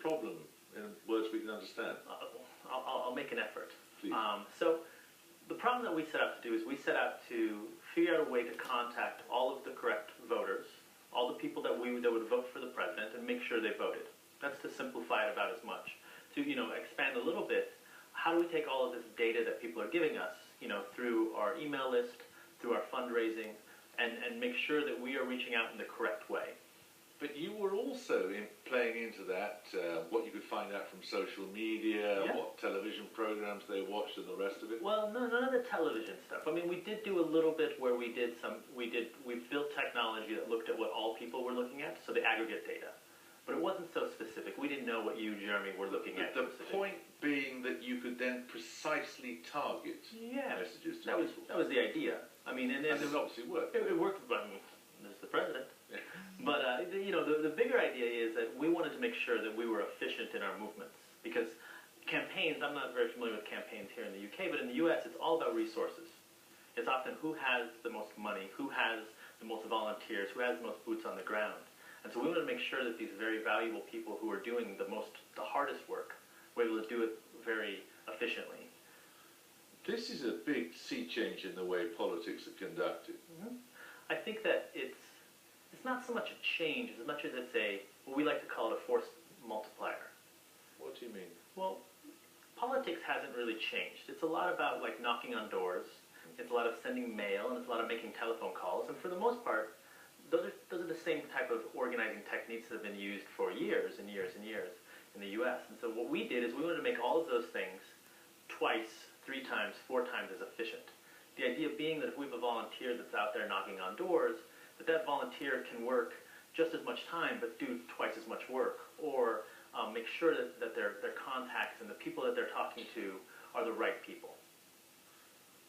problem in words we can understand? I'll make an effort. Please. So the problem that we set out to do is we set out to figure out a way to contact all of the correct voters, all the people that would vote for the president, and make sure they voted. That's to simplify it about as much. To expand a little bit, how do we take all of this data that people are giving us, through our email list, through our fundraising, and make sure that we are reaching out in the correct way. But you were also playing into that, what you could find out from social media, Yeah. what television programs they watched and the rest of it? Well, no, none of the television stuff. I mean, we did do a little bit where we built technology that looked at what all people were looking at, so the aggregate data. But it wasn't so specific. We didn't know what you, Jeremy, were looking at. The point being that you could then precisely target messages to people. That was the idea. I mean, and it obviously worked. It worked. I mean, there's the president. Yeah. But the bigger idea is that we wanted to make sure that we were efficient in our movements, because campaigns. I'm not very familiar with campaigns here in the UK, but in the US, it's all about resources. It's often who has the most money, who has the most volunteers, who has the most boots on the ground. And so we wanted to make sure that these very valuable people who are doing the hardest work were able to do it very efficiently. This is a big sea change in the way politics are conducted. Mm-hmm. I think that it's not so much a change as much as it's what we like to call it a force multiplier. What do you mean? Well, politics hasn't really changed. It's a lot about knocking on doors. It's a lot of sending mail, and it's a lot of making telephone calls. And for the most part, those are the same type of organizing techniques that have been used for years and years and years in the U.S. And so what we did is we wanted to make all of those things twice, 3 times, 4 times as efficient. The idea being that if we have a volunteer that's out there knocking on doors, that volunteer can work just as much time but do twice as much work, or make sure that their contacts and the people that they're talking to are the right people.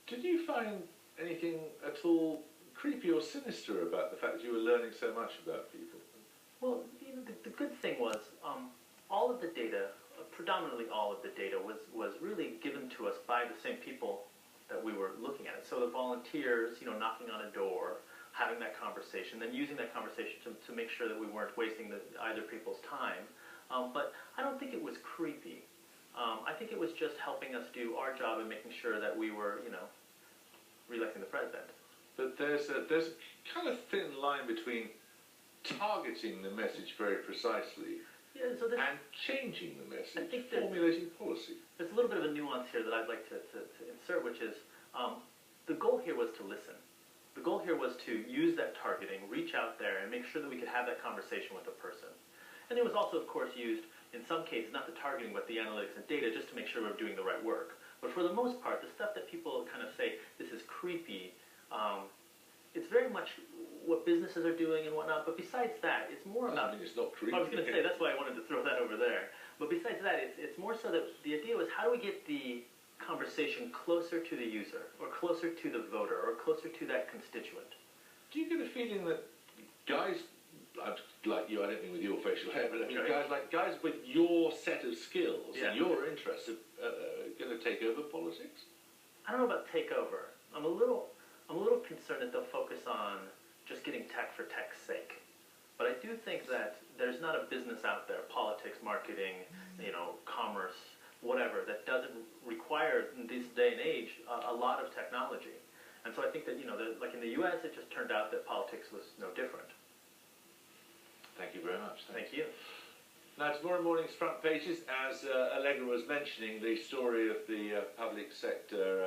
Did you find anything at all creepy or sinister about the fact that you were learning so much about people? Well, the good thing was all of the data, predominantly all of the data, was really given to us by the same people that we were looking at. So the volunteers, knocking on a door, having that conversation, then using that conversation to make sure that we weren't wasting either people's time. But I don't think it was creepy. I think it was just helping us do our job and making sure that we were, re-electing the president. But there's a kind of thin line between targeting the message very precisely and changing the message, formulating policy. There's a little bit of a nuance here that I'd like to insert, which is the goal here was to listen. The goal here was to use that targeting, reach out there, and make sure that we could have that conversation with the person. And it was also, of course, used, in some cases, not the targeting, but the analytics and data, just to make sure we're doing the right work. But for the most part, the stuff that people kind of say, this is creepy, it's very much what businesses are doing and whatnot, but besides that, it's more about... I mean, it's not creepy. I was going to say, that's why I wanted to throw that over there. But besides that, it's more so that the idea was, how do we get the conversation closer to the user, or closer to the voter, or closer to that constituent? Do you get a feeling that guys like you, I don't mean with your facial hair, but I mean guys with your set of skills and your interests are going to take over politics? I don't know about take over. I'm a little concerned that they'll focus on just getting tech for tech's sake. But I do think that there's not a business out there, politics, marketing, commerce, whatever, that doesn't require, in this day and age, a lot of technology. And so I think that, like in the U.S., it just turned out that politics was no different. Thank you very much. Thank you. Now, tomorrow morning's front pages, as Allegra was mentioning, the story of the public sector